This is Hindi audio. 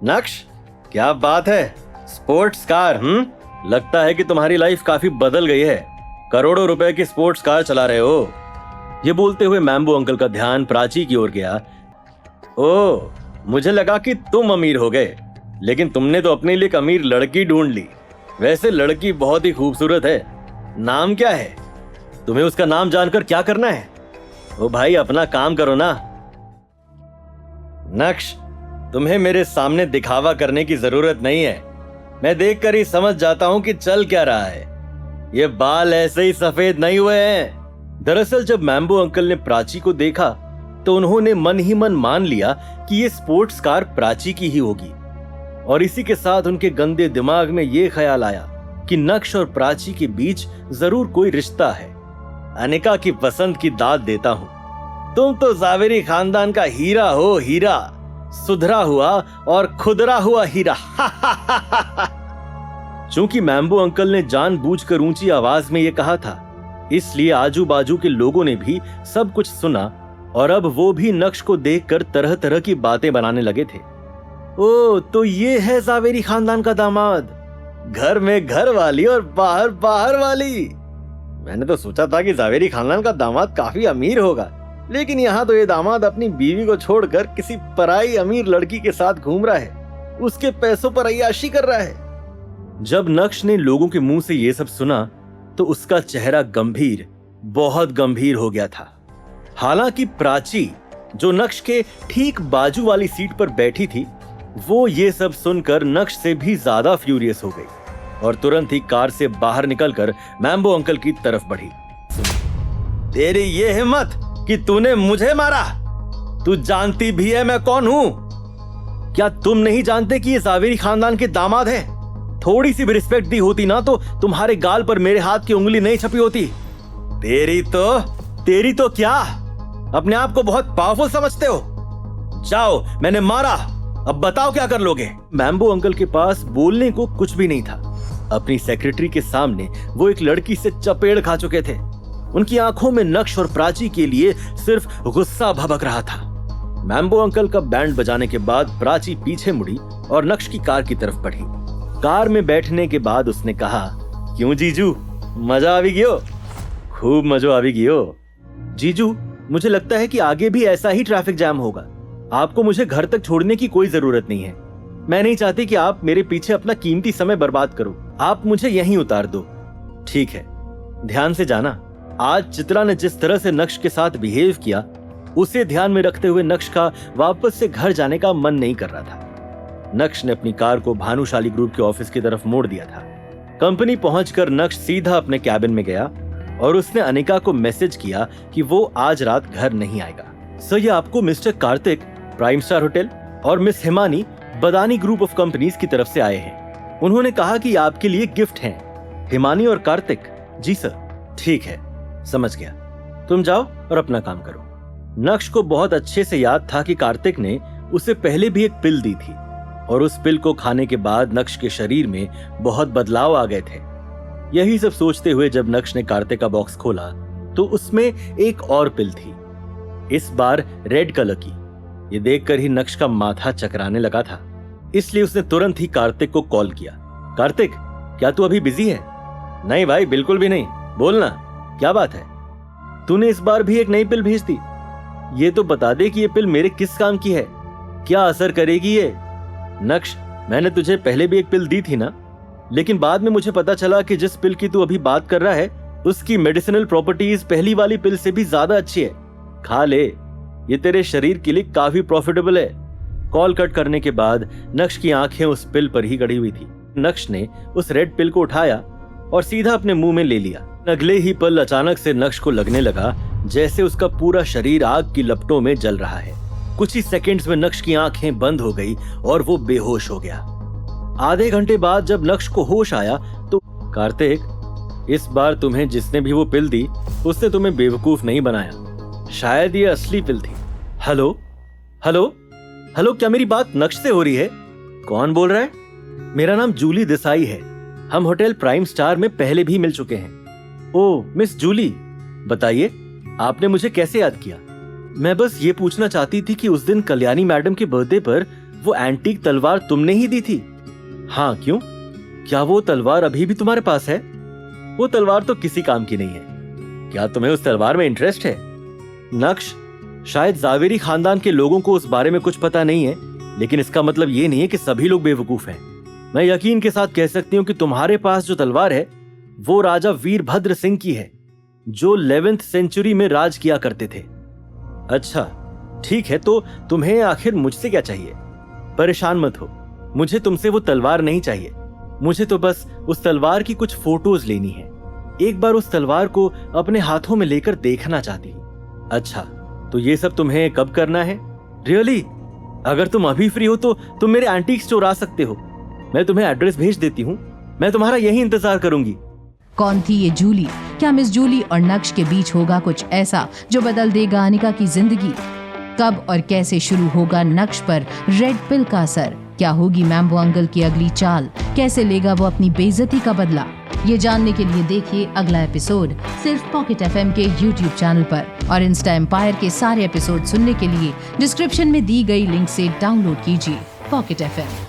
नक्श, क्या बात है, स्पोर्ट्स कार। लगता है कि तुम्हारी लाइफ काफी बदल गई है। करोड़ों रुपए की स्पोर्ट्स कार चला रहे हो। ये बोलते हुए मैम्बो अंकल का ध्यान प्राची की ओर गया। ओह, मुझे लगा कि तुम अमीर हो गए, लेकिन तुमने तो अपने लिए एक अमीर लड़की ढूंढ ली। वैसे लड़की बहुत ही खूबसूरत है। नाम क्या है? तुम्हें उसका नाम जानकर क्या करना है? ओ भाई, अपना काम करो ना। नक्श, तुम्हें मेरे सामने दिखावा करने की जरूरत नहीं है। मैं देखकर ही समझ जाता हूं कि चल क्या रहा है। ये बाल ऐसे ही सफेद नहीं हुए हैं। दरअसल जब मैम्बो अंकल ने प्राची को देखा तो उन्होंने मन ही मन मान लिया कि ये स्पोर्ट्स कार प्राची की ही होगी, और इसी के साथ उनके गंदे दिमाग में ये ख्याल आया कि नक्श और प्राची के बीच जरूर कोई रिश्ता है। अनिका की पसंद की दाद देता हूं। तुम तो जावेरी खानदान का हीरा हो, हीरा, सुधरा हुआ और खुदरा हुआ हीरा। चूंकि मैम्बो अंकल ने जानबूझकर ऊंची आवाज में यह कहा था, इसलिए आजू बाजू के लोगों ने भी सब कुछ सुना, और अब वो भी नक्श को देखकर तरह तरह की बातें बनाने लगे थे। ओ, तो ये है जावेरी खानदान का दामाद। घर में घर वाली और बाहर बाहर वाली। मैंने तो सोचा था कि जावेरी खानदान का दामाद काफी अमीर होगा, लेकिन यहाँ तो ये दामाद अपनी बीवी को छोड़कर किसी पराई अमीर लड़की के साथ घूम रहा है, उसके पैसों पर अय्याशी कर रहा है। जब नक्श ने लोगों के मुंह से ये सब सुना तो उसका चेहरा गंभीर, बहुत गंभीर हो गया था। हालांकि प्राची, जो नक्श के ठीक बाजू वाली सीट पर बैठी थी, वो ये सब सुनकर नक्श से भी ज्यादा फ्यूरियस हो गई और तुरंत ही कार से बाहर निकलकर मैम्बो अंकल की तरफ बढ़ी। तेरी ये हिम्मत कि तूने मुझे मारा? तू जानती भी है मैं कौन हूं? क्या तुम नहीं जानते कि ये जावेरी खानदान के दामाद है? थोड़ी सी भी रिस्पेक्ट दी होती ना तो तुम्हारे गाल पर मेरे हाथ की उंगली नहीं छपी होती। तेरी तो क्या अपने आप को बहुत पावरफुल समझते हो? जाओ, मैंने मारा, अब बताओ क्या कर लोगे? मैम्बो अंकल के पास बोलने को कुछ भी नहीं था। अपनी सेक्रेटरी के सामने वो एक लड़की से चपेड़ खा चुके थे। उनकी आंखों में नक्श और प्राची के लिए सिर्फ गुस्सा भभक रहा था। मैम्बो अंकल का बैंड बजाने के बाद प्राची पीछे मुड़ी और नक्श की कार की तरफ बढ़ी। कार में बैठने के बाद उसने कहा, क्यों जीजू, मजा आवी गियो? खूब मजा आवी गियो। जीजू, मुझे लगता है कि आगे भी ऐसा ही ट्रैफिक जैम होगा। आपको मुझे घर तक छोड़ने की कोई जरूरत नहीं है। मैं नहीं चाहती कि आप मेरे पीछे अपना कीमती समय बर्बाद करो। आप मुझे यहीं उतार दो। ठीक है, ध्यान से जाना। आज चित्रा ने जिस तरह से नक्श के साथ बिहेव किया, उसे ध्यान में रखते हुए नक्श का वापस से घर जाने का मन नहीं कर रहा था। नक्श ने अपनी कार को भानुशाली ग्रुप के ऑफिस की तरफ मोड़ दिया था। कंपनी पहुंचकर नक्श सीधा अपने कैबिन में गया और उसने अनिका को मैसेज किया कि वो आज रात घर नहीं आएगा। सर, ये आपको mister Karthik, prime star hotel, और miss Himani, Badani group of companies की तरफ से आए हैं। उन्होंने कहा कि आपके लिए गिफ्ट हैं। हिमानी और कार्तिक? जी सर। ठीक है, समझ गया। तुम जाओ और अपना काम करो। नक्श को बहुत अच्छे से याद था कि कार्तिक ने उसे पहले भी एक पिल दी थी, और उस पिल को खाने के बाद नक्श के शरीर में बहुत बदलाव आ गए थे। यही सब सोचते हुए जब नक्श ने कार्तिक का बॉक्स खोला तो उसमें एक और पिल थी, इस बार रेड कलर की। ये देखकर ही नक्श का माथा चकराने लगा था, इसलिए उसने तुरंत ही कार्तिक को कॉल किया। कार्तिक, क्या तू अभी बिजी है? नहीं भाई, बिल्कुल भी नहीं। बोलना, क्या बात है? तूने इस बार भी एक नई पिल भेज दी। ये तो बता दे कि ये पिल मेरे किस काम की है, क्या असर करेगी ये? नक्श, मैंने तुझे पहले भी एक पिल दी थी ना, लेकिन बाद में मुझे पता चला कि जिस पिल की तू अभी बात कर रहा है उसकी मेडिसिनल प्रॉपर्टीज पहली वाली पिल से भी ज्यादा अच्छी है। खा ले, ये तेरे शरीर के लिए काफी प्रॉफिटेबल है। कॉल कट करने के बाद नक्श की आंखें उस पिल पर ही गड़ी हुई थी। नक्श ने उस रेड पिल को उठाया और सीधा अपने मुंह में ले लिया। अगले ही पल अचानक से नक्श को लगने लगा जैसे उसका पूरा शरीर आग की लपटों में जल रहा है। कुछ ही सेकंड्स में नक्श की आंखें बंद हो गई और वो बेहोश हो गया। आधे घंटे बाद जब नक्श को होश आया तो, कार्तिक, इस बार तुम्हें जिसने भी वो पिल दी उसने तुम्हें बेवकूफ नहीं बनाया। शायद ये असली पिल थी। हेलो हेलो हेलो, क्या मेरी बात नक्श से हो रही है? कौन बोल रहा है? मेरा नाम जूली देसाई है। हम होटल प्राइम स्टार में पहले भी मिल चुके हैं। ओह, मिस जूली, बताइए, आपने मुझे कैसे याद किया? मैं बस ये पूछना चाहती थी कि उस दिन कल्याणी मैडम के बर्थडे पर वो एंटीक तलवार तुमने ही दी थी? हाँ, क्यों? क्या वो तलवार अभी भी तुम्हारे पास है? वो तलवार तो किसी काम की नहीं है। क्या तुम्हें उस तलवार में इंटरेस्ट है? नक्श, शायद जावेरी खानदान के लोगों को उस बारे में कुछ पता नहीं है, लेकिन इसका मतलब ये नहीं है कि सभी लोग बेवकूफ हैं। मैं यकीन के साथ कह सकती हूँ कि तुम्हारे पास जो तलवार है वो राजा वीरभद्र सिंह की है, जो 11th सेंचुरी में राज किया करते थे। अच्छा, ठीक है, तो तुम्हें आखिर मुझसे क्या चाहिए? परेशान मत हो, मुझे तुमसे वो तलवार नहीं चाहिए। मुझे तो बस उस तलवार की कुछ फोटोज लेनी है। एक बार उस तलवार को अपने हाथों में लेकर देखना चाहती हूँ। अच्छा, तो ये सब तुम्हें कब करना है? रियली? अगर तुम अभी फ्री हो तो तुम मेरे एंटीक स्टोर आ सकते हो। मैं तुम्हें एड्रेस भेज देती हूँ। मैं तुम्हारा यही इंतजार करूंगी। कौन थी ये जूली? क्या मिस जूली और नक्श के बीच होगा कुछ ऐसा जो बदल देगा अनिका की जिंदगी? कब और कैसे शुरू होगा नक्श पर रेड पिल का असर? क्या होगी मैम्बो अंकल की अगली चाल? कैसे लेगा वो अपनी बेइज्जती का बदला? ये जानने के लिए देखिए अगला एपिसोड सिर्फ पॉकेट FM के YouTube चैनल पर, और इंस्टा एम्पायर के सारे एपिसोड सुनने के लिए डिस्क्रिप्शन में दी गई लिंक से डाउनलोड कीजिए पॉकेट FM।